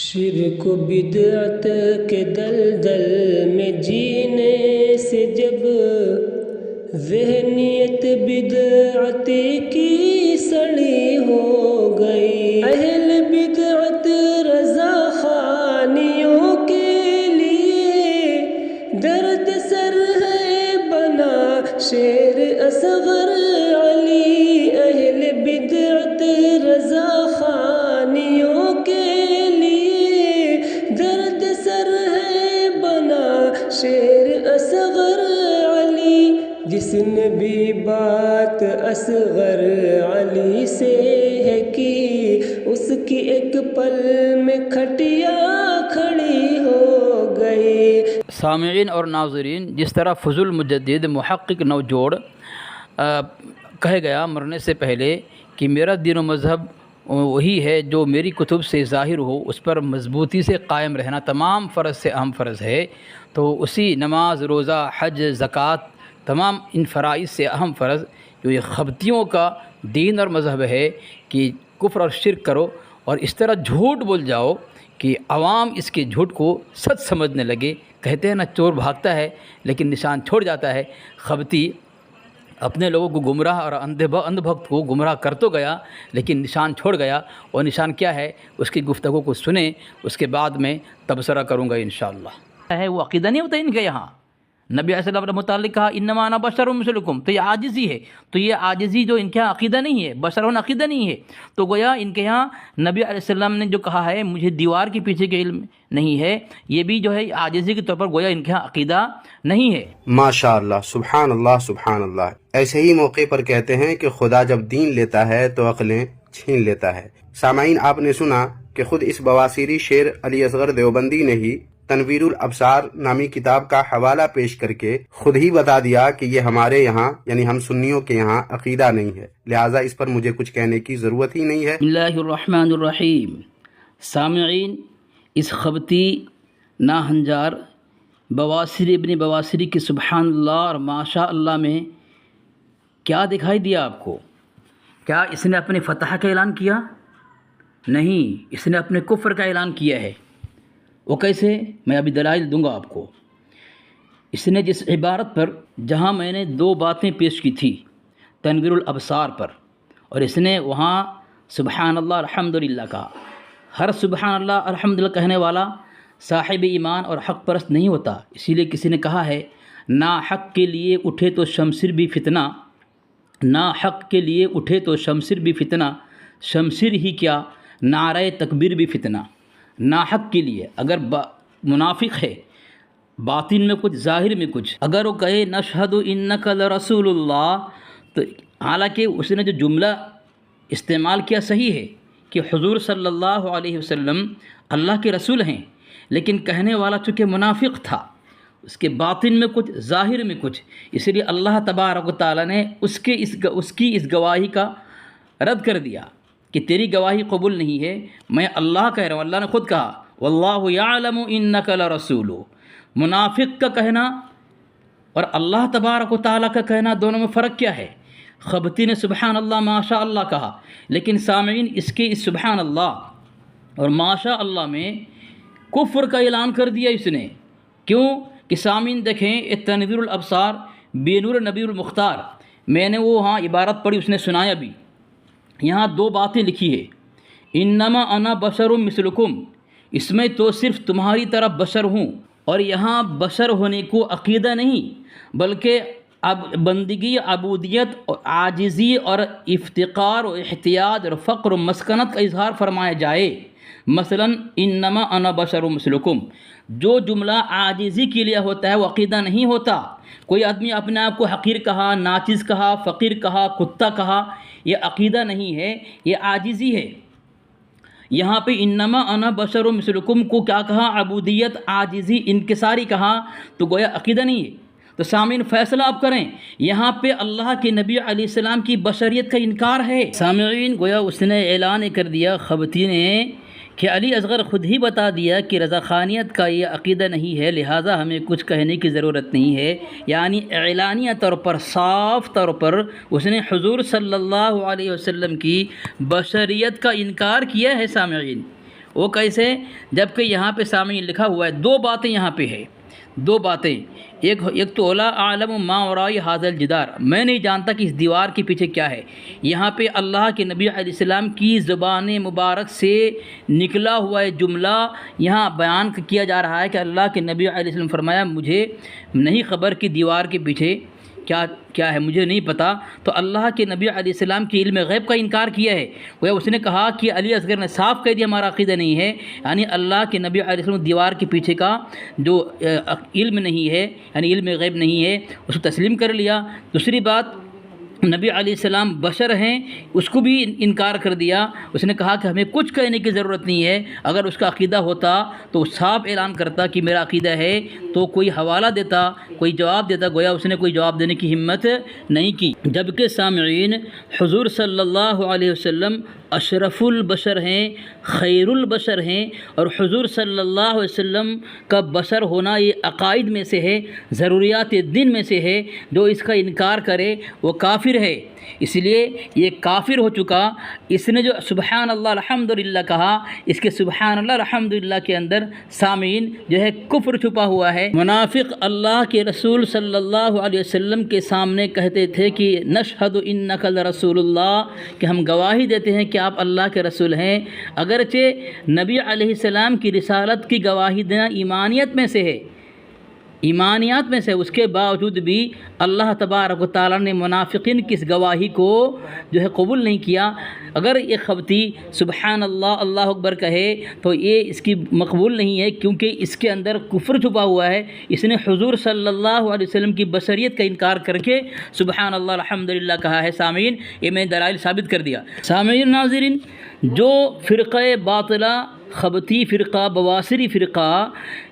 شرک و بدعت کے دلدل میں جینے سے جب ذہنیت بدعتی کی سڑی ہو گئی، اہل بدعت رضا خانیوں کے لیے درد سر ہے بنا شیر اصغر علی، اہل بدعت رضا خانیوں کے درد سر ہے بنا شیر اصغر علی، جس نے بھی بات اصغر علی سے ہے کی، اس کی ایک پل میں کھٹیا کھڑی ہو گئی۔ سامعین اور ناظرین، جس طرح فضل المجدد محقق نوجوڑ کہے گیا مرنے سے پہلے کہ میرا دین و مذہب وہی ہے جو میری کتب سے ظاہر ہو، اس پر مضبوطی سے قائم رہنا تمام فرض سے اہم فرض ہے، تو اسی نماز، روزہ، حج، زکوٰۃ، تمام ان فرائض سے اہم فرض جو یہ خبتیوں کا دین اور مذہب ہے کہ کفر اور شرک کرو اور اس طرح جھوٹ بول جاؤ کہ عوام اس کے جھوٹ کو سچ سمجھنے لگے۔ کہتے ہیں نا، چور بھاگتا ہے لیکن نشان چھوڑ جاتا ہے، خبتی اپنے لوگوں کو گمراہ اور اندھ بھکت کو گمراہ کر تو گیا لیکن نشان چھوڑ گیا، اور نشان کیا ہے اس کی گفتگو کو سنیں، اس کے بعد میں تبصرہ کروں گا انشاءاللہ۔ ہے وہ عقیدہ نہیں ہوتا ان کے یہاں، نبی علیہ السلام نے متعلق کہا انما انا بشر مثلکم، تو یہ عاجزی ہے، تو یہ عاجزی جو ان کے یہاں عقیدہ نہیں ہے، بشر عقیدہ نہیں ہے، تو گویا ان کے یہاں نبی علیہ السلام نے جو کہا ہے مجھے دیوار کے پیچھے کے علم نہیں ہے، یہ بھی جو ہے عاجزی کے طور پر گویا ان کے یہاں عقیدہ نہیں ہے۔ ماشاء اللہ، سبحان اللہ، سبحان اللہ۔ ایسے ہی موقع پر کہتے ہیں کہ خدا جب دین لیتا ہے تو عقلیں چھین لیتا ہے۔ سامعین، آپ نے سنا کہ خود اس بواسیری شیر علی اصغر دیوبندی نے ہی تنویر الابصار نامی کتاب کا حوالہ پیش کر کے خود ہی بتا دیا کہ یہ ہمارے یہاں یعنی ہم سنیوں کے یہاں عقیدہ نہیں ہے، لہٰذا اس پر مجھے کچھ کہنے کی ضرورت ہی نہیں ہے۔ بسم اللہ الرحمن الرحیم۔ سامعین، اس خبتی ناہنجار بواسری ابن بواسری کی سبحان اللہ اور ماشاء اللہ میں کیا دکھائی دیا آپ کو؟ کیا اس نے اپنے فتح کا اعلان کیا؟ نہیں، اس نے اپنے کفر کا اعلان کیا ہے۔ وہ کیسے؟ میں ابھی دلائل دوں گا آپ کو۔ اس نے جس عبارت پر، جہاں میں نے دو باتیں پیش کی تھی تنویر الابصار پر، اور اس نے وہاں سبحان اللہ الحمدللہ کہا۔ ہر سبحان اللہ الحمدللہ کہنے والا صاحب ایمان اور حق پرست نہیں ہوتا، اسی لیے کسی نے کہا ہے نا حق کے لیے اٹھے تو شمشیر بھی فتنہ، نا حق کے لیے اٹھے تو شمشیر بھی فتنہ، شمشیر ہی کیا نعرہ تکبیر بھی فتنہ۔ نا حق کے لیے اگر منافق ہے، باطن میں کچھ ظاہر میں کچھ، اگر وہ کہے نشہد انک لرسول اللہ، تو حالانکہ اس نے جو جملہ استعمال کیا صحیح ہے کہ حضور صلی اللہ علیہ وسلم اللہ کے رسول ہیں، لیکن کہنے والا چونکہ منافق تھا، اس کے باطن میں کچھ ظاہر میں کچھ، اس لیے اللہ تبارک و تعالیٰ نے اس کی اس گواہی کا رد کر دیا کہ تیری گواہی قبول نہیں ہے، میں اللہ کہہ رہا ہوں۔ اللہ نے خود کہا واللہ یعلم انک لرسول۔ منافق کا کہنا اور اللہ تبارک و تعالیٰ کا کہنا دونوں میں فرق کیا ہے؟ خبتی نے سبحان اللہ ماشاء اللہ کہا، لیکن سامعین اس کے اس سبحان اللہ اور ماشاء اللہ میں کفر کا اعلان کر دیا اس نے۔ کیوں کہ سامعین دیکھیں، تنویر الابصار بینور نبی المختار، میں نے وہ ہاں عبارت پڑھی، اس نے سنایا بھی۔ یہاں دو باتیں لکھی ہے، انما انا بشر مثلکم، اس میں تو صرف تمہاری طرح بشر ہوں، اور یہاں بشر ہونے کو عقیدہ نہیں بلکہ بندگی، عبودیت، عاجزی اور افتقار و احتیاج اور فقر و مسکنت کا اظہار فرمایا جائے۔ مثلا انما انا بشر مثلکم، جو جملہ عاجزی کے لیے ہوتا ہے وہ عقیدہ نہیں ہوتا۔ کوئی آدمی اپنے آپ کو حقیر کہا، ناچیز کہا، فقیر کہا، کتا کہا، یہ عقیدہ نہیں ہے، یہ عاجزی ہے۔ یہاں پہ انما انا بشر مثلکم کو کیا کہا؟ عبودیت، عاجزی، انکساری کہا، تو گویا عقیدہ نہیں ہے۔ تو سامعین فیصلہ آپ کریں، یہاں پہ اللہ کے نبی علیہ السلام کی بشریت کا انکار ہے۔ سامعین گویا اس نے اعلان کر دیا خبتی نے کہ علی اصغر خود ہی بتا دیا کہ رضا خانیت کا یہ عقیدہ نہیں ہے، لہٰذا ہمیں کچھ کہنے کی ضرورت نہیں ہے۔ یعنی اعلانیہ طور پر، صاف طور پر اس نے حضور صلی اللہ علیہ وسلم کی بشریت کا انکار کیا ہے سامعین، وہ کیسے؟ جبکہ یہاں پہ سامعین لکھا ہوا ہے، دو باتیں یہاں پہ ہے، دو باتیں، ایک تو لا اعلم ما وراء ھذا الجدار، میں نہیں جانتا کہ اس دیوار کے پیچھے کیا ہے۔ یہاں پہ اللہ کے نبی علیہ السلام کی زبان مبارک سے نکلا ہوا ہے جملہ یہاں بیان کیا جا رہا ہے کہ اللہ کے نبی علیہ السلام فرمایا مجھے نہیں خبر کہ دیوار کے پیچھے کیا ہے، مجھے نہیں پتہ۔ تو اللہ کے نبی علیہ السلام کی علم غیب کا انکار کیا ہے، وہ اس نے کہا کہ علی اصغر نے صاف کہہ دیا ہمارا عقیدہ نہیں ہے، یعنی اللہ کے نبی علیہ السلام دیوار کے پیچھے کا جو علم نہیں ہے، یعنی علم غیب نہیں ہے، اس کو تسلیم کر لیا۔ دوسری بات، نبی علیہ السلام بشر ہیں، اس کو بھی انکار کر دیا۔ اس نے کہا کہ ہمیں کچھ کہنے کی ضرورت نہیں ہے، اگر اس کا عقیدہ ہوتا تو وہ صاف اعلان کرتا کہ میرا عقیدہ ہے، تو کوئی حوالہ دیتا، کوئی جواب دیتا، گویا اس نے کوئی جواب دینے کی ہمت نہیں کی۔ جبکہ سامعین، حضور صلی اللہ علیہ وسلم اشرف البشر ہیں، خیر البشر ہیں، اور حضور صلی اللہ علیہ وسلم کا بشر ہونا یہ عقائد میں سے ہے، ضروریات دین میں سے ہے۔ جو اس کا انکار کرے وہ کافر ہے، اس لیے یہ کافر ہو چکا۔ اس نے جو سبحان اللہ الحمدللہ کہا، اس کے سبحان اللہ الحمدللہ کے اندر سامعین جو ہے کفر چھپا ہوا ہے۔ منافق اللہ کے رسول صلی اللہ علیہ وسلم کے سامنے کہتے تھے کہ نشہد انک لرسول اللہ، کہ ہم گواہی دیتے ہیں کہ آپ اللہ کے رسول ہیں، اگرچہ نبی علیہ السلام کی رسالت کی گواہی دینا ایمانیت میں سے ہے، ایمانیات میں سے، اس کے باوجود بھی اللہ تبارک و تعالیٰ نے منافقین کی اس گواہی کو جو ہے قبول نہیں کیا۔ اگر یہ خبتی سبحان اللہ اللہ اکبر کہے تو یہ اس کی مقبول نہیں ہے، کیونکہ اس کے اندر کفر چھپا ہوا ہے۔ اس نے حضور صلی اللہ علیہ وسلم کی بشریت کا انکار کر کے سبحان اللہ الحمدللہ کہا ہے۔ سامعین، یہ میں دلائل ثابت کر دیا۔ سامعین ناظرین، جو فرقہ باطلہ، خبتی فرقہ، بواصری فرقہ،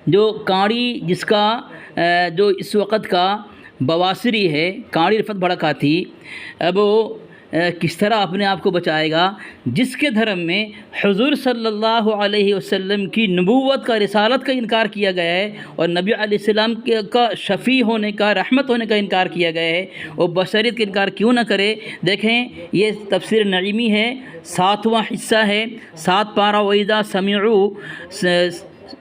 جو کاڑی جس کا جو اس وقت کا بواصری ہے، کاڑی رفت بھڑکاتی، اب وہ کس طرح اپنے آپ کو بچائے گا؟ جس کے دھرم میں حضور صلی اللہ علیہ وسلم کی نبوت کا، رسالت کا انکار کیا گیا ہے، اور نبی علیہ السلام کا شفیع ہونے کا، رحمت ہونے کا انکار کیا گیا ہے، وہ بشریت کا انکار کیوں نہ کرے؟ دیکھیں، یہ تفسیر نعیمی ہے، 7واں حصہ ہے، 7 پارہ وَإِذَا سَمِعُوا،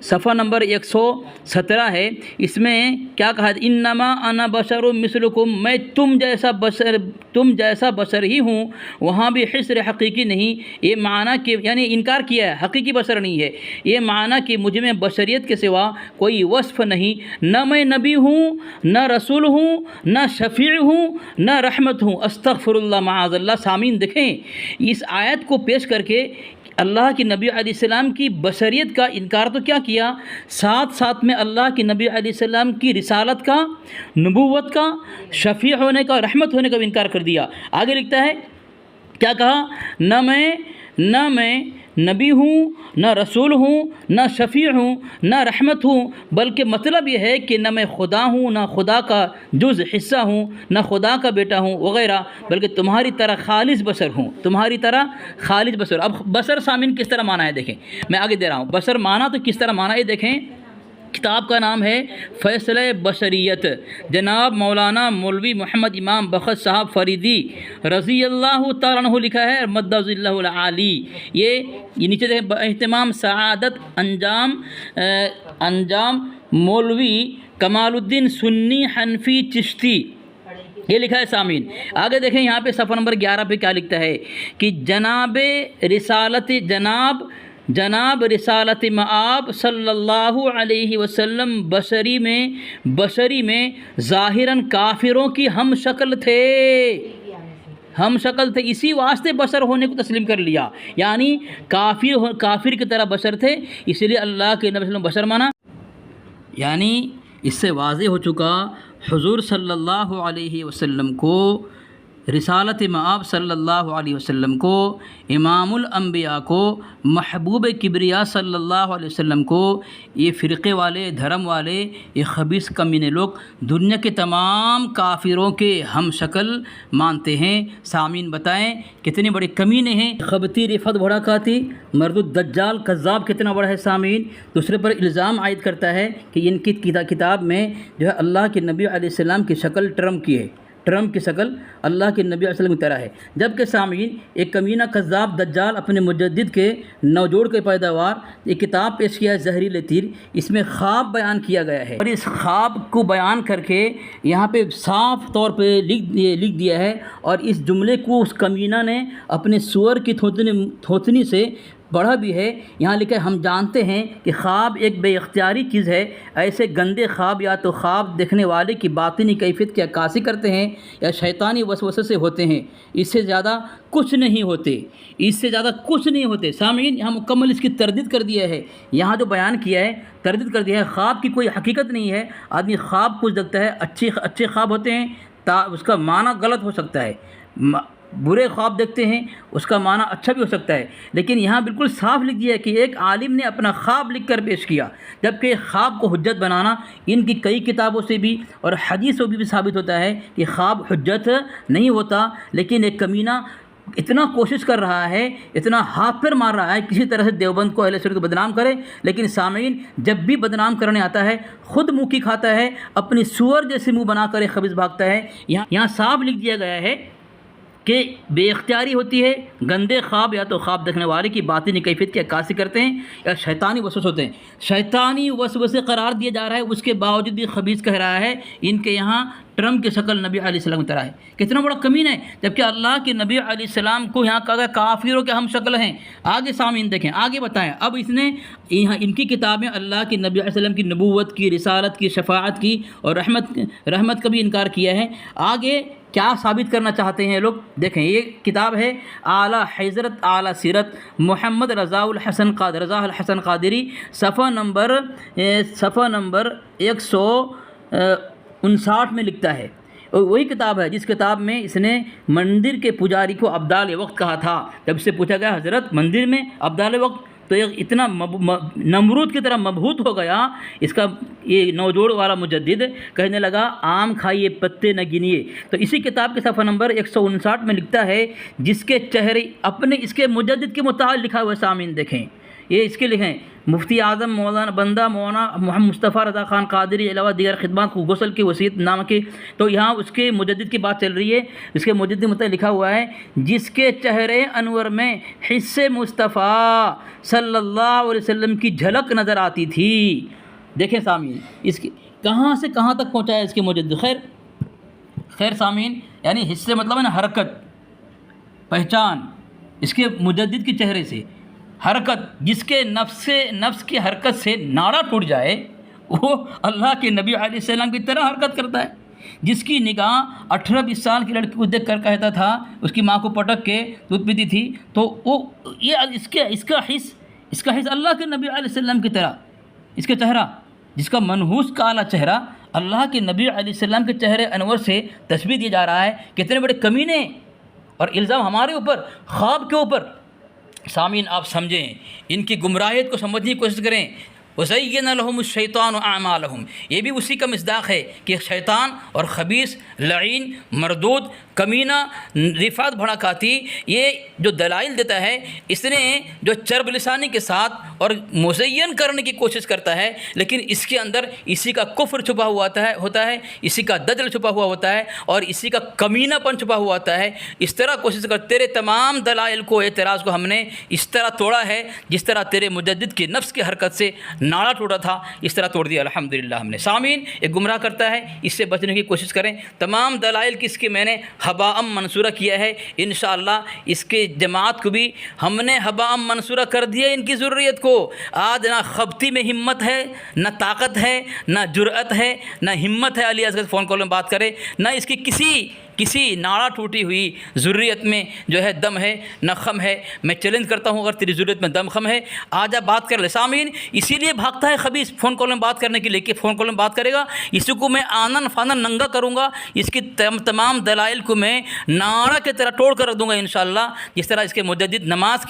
صفحہ نمبر 117 ہے۔ اس میں کیا کہا ہے؟ انما انا بشر مثلکم، میں تم جیسا بشر ہی ہوں۔ وہاں بھی حصر حقیقی نہیں، یہ معنی کہ یعنی انکار کیا ہے، حقیقی بشر نہیں ہے، یہ معنی کہ مجھ میں بشریت کے سوا کوئی وصف نہیں، نہ میں نبی ہوں، نہ رسول ہوں، نہ شفیع ہوں، نہ رحمت ہوں، استغفر اللہ معاذ اللہ۔ سامعین دیکھیں، اس آیت کو پیش کر کے اللہ کے نبی علیہ السلام کی بشریت کا انکار تو کیا کیا، ساتھ ساتھ میں اللہ کے نبی علیہ السلام کی رسالت کا، نبوت کا، شفیع ہونے کا، رحمت ہونے کا بھی انکار کر دیا۔ آگے لکھتا ہے، کیا کہا؟ نہ میں نبی ہوں، نہ رسول ہوں، نہ شفیع ہوں، نہ رحمت ہوں، بلکہ مطلب یہ ہے کہ نہ میں خدا ہوں، نہ خدا کا جز حصہ ہوں، نہ خدا کا بیٹا ہوں وغیرہ، بلکہ تمہاری طرح خالص بشر ہوں، تمہاری طرح خالص بشر۔ اب بشر سامعین کس طرح مانا ہے دیکھیں، میں آگے دے رہا ہوں، بشر مانا تو کس طرح مانا ہے دیکھیں۔ کتاب کا نام ہے فیصلہ بشریت، جناب مولانا مولوی محمد امام بخش صاحب فریدی رضی اللہ تعالیٰ عنہ لکھا ہے، مد اللہ العالی۔ یہ نیچے دیکھیں، اہتمام سعادت انجام مولوی کمال الدین سنی حنفی چشتی، یہ لکھا ہے سامعین۔ آگے دیکھیں، یہاں پہ صفحہ نمبر 11 پہ کیا لکھتا ہے کہ جناب رسالت مآب صلی اللہ علیہ وسلم بشری میں ظاہراً کافروں کی ہم شکل تھے، اسی واسطے بشر ہونے کو تسلیم کر لیا، یعنی کافر کی طرح بشر تھے، اس لیے اللہ کے نبی صلی اللہ علیہ وسلم بشر مانا۔ یعنی اس سے واضح ہو چکا حضور صلی اللہ علیہ وسلم کو، رسالت مآب صلی اللہ علیہ وسلم کو، امام الانبیاء کو، محبوب کبریا صلی اللہ علیہ وسلم کو، یہ فرقے والے، دھرم والے، یہ خبیث کمینے لوگ دنیا کے تمام کافروں کے ہم شکل مانتے ہیں۔ سامعین بتائیں کتنے بڑے کمینے ہیں، خبتی، رفت بھڑکاتی، مردود دجال، کذاب کتنا بڑا ہے سامعین۔ دوسرے پر الزام عائد کرتا ہے کہ ان کی کتاب میں جو ہے اللہ کے نبی علیہ السلام کی شکل ٹرمپ کی ہے، ٹرمپ کی شکل اللہ کے نبی علیہ وسلم کی طرح ہے، جبکہ سامعین ایک کمینہ کذاب دجال اپنے مجدد کے نوجوڑ کے پیداوار ایک کتاب پیش کیا ہے زہریلے تیر، اس میں خواب بیان کیا گیا ہے، اور اس خواب کو بیان کر کے یہاں پہ صاف طور پہ لکھ دیا ہے، اور اس جملے کو اس کمینہ نے اپنے سور کی تھوتنی سے پڑھا بھی ہے۔ یہاں لکھا ہے، ہم جانتے ہیں کہ خواب ایک بے اختیاری چیز ہے، ایسے گندے خواب یا تو خواب دیکھنے والے کی باطنی کیفیت کی عکاسی کرتے ہیں یا شیطانی وسوسے سے ہوتے ہیں، اس سے زیادہ کچھ نہیں ہوتے۔ سامعین یہاں مکمل اس کی تردید کر دیا ہے، یہاں جو بیان کیا ہے تردید کر دیا ہے، خواب کی کوئی حقیقت نہیں ہے، آدمی خواب کچھ دیکھتا ہے، اچھے خواب ہوتے ہیں اس کا معنی غلط ہو سکتا ہے، برے خواب دیکھتے ہیں اس کا معنی اچھا بھی ہو سکتا ہے، لیکن یہاں بالکل صاف لکھ دیا ہے کہ ایک عالم نے اپنا خواب لکھ کر پیش کیا، جبکہ خواب کو حجت بنانا ان کی کئی کتابوں سے بھی اور حدیثوں بھی ثابت ہوتا ہے کہ خواب حجت نہیں ہوتا، لیکن ایک کمینہ اتنا کوشش کر رہا ہے، اتنا ہاتھ پیر مار رہا ہے کسی طرح سے دیوبند کو، اہل سنت کو بدنام کرے، لیکن سامعین جب بھی بدنام کرنے آتا ہے خود منہ کی کھاتا ہے، اپنی سور جیسے منہ بنا کر خبیث بھاگتا ہے۔ یہاں صاف لکھ دیا گیا ہے کہ بے اختیاری ہوتی ہے، گندے خواب یا تو خواب دیکھنے والے کی باطنی کیفیت کی عکاسی کرتے ہیں یا شیطانی وسوسے ہوتے ہیں، شیطانی وسوسے قرار دیا جا رہا ہے، اس کے باوجود بھی خبیث کہہ رہا ہے ان کے یہاں ٹرمپ کی شکل نبی علیہ السلام کی طرح ہے، کتنا بڑا کمینہ ہے، جبکہ اللہ کے نبی علیہ السلام کو یہاں کہا گیا کافروں کے ہم شکل ہیں۔ آگے سامعین دیکھیں، آگے بتائیں، اب اس نے یہاں ان کی کتاب میں اللہ کے نبی علیہ السلام کی نبوت کی، رسالت کی، شفاعت کی اور رحمت کا بھی انکار کیا ہے۔ آگے کیا ثابت کرنا چاہتے ہیں لوگ، دیکھیں یہ کتاب ہے اعلیٰ حضرت اعلیٰ سیرت محمد رضا الحسن قادری، صفحہ نمبر 159 میں لکھتا ہے، اور وہی کتاب ہے جس کتاب میں اس نے مندر کے پجاری کو ابدال وقت کہا تھا۔ جب سے پوچھا گیا حضرت مندر میں ابدال وقت، تو یہ اتنا نمرود کی طرح مبہوت ہو گیا، اس کا یہ نوجوڑ والا مجدد کہنے لگا آم کھائیے پتے نہ گنیے۔ تو اسی کتاب کے صفحہ نمبر 159 میں لکھتا ہے، جس کے چہرے اپنے اس کے مجدد کے متعلق لکھا ہوا ہے، سامعین دیکھیں یہ اس کے لکھیں، مفتی اعظم مولانا بندہ مولانا محمد مصطفیٰ رضا خان قادری علاوہ دیگر خدمات کو غسل کی وصیت نامہ کی، تو یہاں اس کے مجدد کی بات چل رہی ہے، اس کے مجدد متعلق لکھا ہوا ہے، جس کے چہرے انور میں حص مصطفیٰ صلی اللہ علیہ وسلم کی جھلک نظر آتی تھی۔ دیکھیں سامعین اس کی کہاں سے کہاں تک پہنچایا اس کے مجدد، خیر سامعین یعنی حصے مطلب ہے نا حرکت، پہچان اس کے مجدد کے چہرے سے حرکت، جس کے نفس کی حرکت سے ناڑا ٹوٹ جائے وہ اللہ کے نبی علیہ السلام کی طرح حرکت کرتا ہے، جس کی نگاہ 18-20 سال کی لڑکی کو دیکھ کر کہتا تھا اس کی ماں کو پٹک کے دودھ پیتی تھی، تو وہ یہ اس کا حص اللہ کے نبی علیہ السلام کی طرح، اس کا چہرہ جس کا منحوس کالا چہرہ اللہ کے نبی علیہ السلام کے چہرے انور سے تشبیہ دیا جا رہا ہے۔ کتنے بڑے کمینے اور الزام ہمارے اوپر، خواب کے اوپر۔ سامعین آپ سمجھیں، ان کی گمراہیت کو سمجھنے کی کوشش کریں۔ وَزَيَّنَ لَهُمُ الشَّيْطَانُ أَعْمَالَهُمْ، یہ بھی اسی کا مصداق ہے کہ شیطان اور خبیث، لعین، مردود، کمینہ، رفعت بھڑکاتی، یہ جو دلائل دیتا ہے اس نے جو چرب لسانی کے ساتھ اور مزین کرنے کی کوشش کرتا ہے، لیکن اس کے اندر اسی کا کفر چھپا ہوا ہوتا ہے، اسی کا دجل چھپا ہوا ہوتا ہے اور اسی کا کمینہ پن چھپا ہوا ہوتا ہے۔ اس طرح کوشش کر تیرے تمام دلائل کو، اعتراض کو ہم نے اس طرح توڑا ہے جس طرح تیرے مجدد کے نفس کی حرکت سے ناڑا ٹوٹا تھا، اس طرح توڑ دیا الحمدللہ ہم نے۔ سامعین ایک گمراہ کرتا ہے، اس سے بچنے کی کوشش کریں۔ تمام دلائل کس کے میں نے حباء منصورہ کیا ہے، انشاءاللہ اس کے جماعت کو بھی ہم نے حباء منصورہ کر دیا ان کی ذریت کو۔ آج نہ خبتی میں ہمت ہے، نہ طاقت ہے، نہ جرأت ہے، نہ ہمت ہے علی اصغر فون کال میں بات کرے، نہ اس کی کسی ناڑا ٹوٹی ہوئی ذریت میں جو ہے دم ہے، نہ خم ہے۔ میں چیلنج کرتا ہوں اگر تیری ذریت میں دم خم ہے آجا بات کر لے۔ سامعین اسی لیے بھاگتا ہے خبیث فون کال میں بات کرنے کے لیے کہ فون کال میں بات کرے گا، اسی کو میں آنن فانن ننگا کروں گا، اس کی تمام دلائل کو میں ناڑا کی طرح توڑ کر رکھ دوں گا انشاءاللہ، جس طرح اس کے مجدد نماز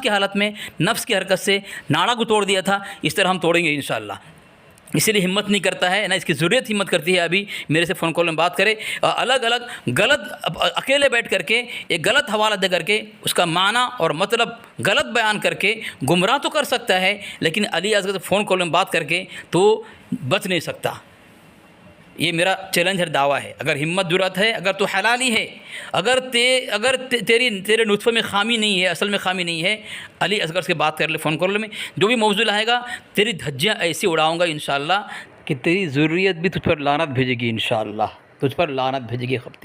کی حالت میں نفس کی حرکت سے ناڑا کو توڑ دیا تھا، اس طرح ہم توڑیں گے انشاءاللہ۔ اسی لیے ہمت نہیں کرتا ہے، نہ اس کی ضرورت ہمت کرتی ہے ابھی میرے سے فون کال میں بات کرے، الگ غلط اکیلے بیٹھ کر کے ایک غلط حوالہ دے کر کے اس کا معنی اور مطلب غلط بیان کر کے گمراہ تو کر سکتا ہے، لیکن علی اصغر سے فون کال میں بات کر کے تو بچ نہیں سکتا۔ یہ میرا چیلنج ہے، دعویٰ ہے، اگر ہمت جرأت ہے، اگر تو حلالی ہے، اگر تیرے نطفے میں خامی نہیں ہے، اصل میں خامی نہیں ہے، علی اصغر سے بات کر لے، فون کر لے، میں جو بھی موضوع لائے گا تیری دھجیاں ایسی اڑاؤں گا انشاءاللہ کہ تیری ضروریت بھی تجھ پر لعنت بھیجے گی، انشاءاللہ تجھ پر لعنت بھیجے گی خبتی۔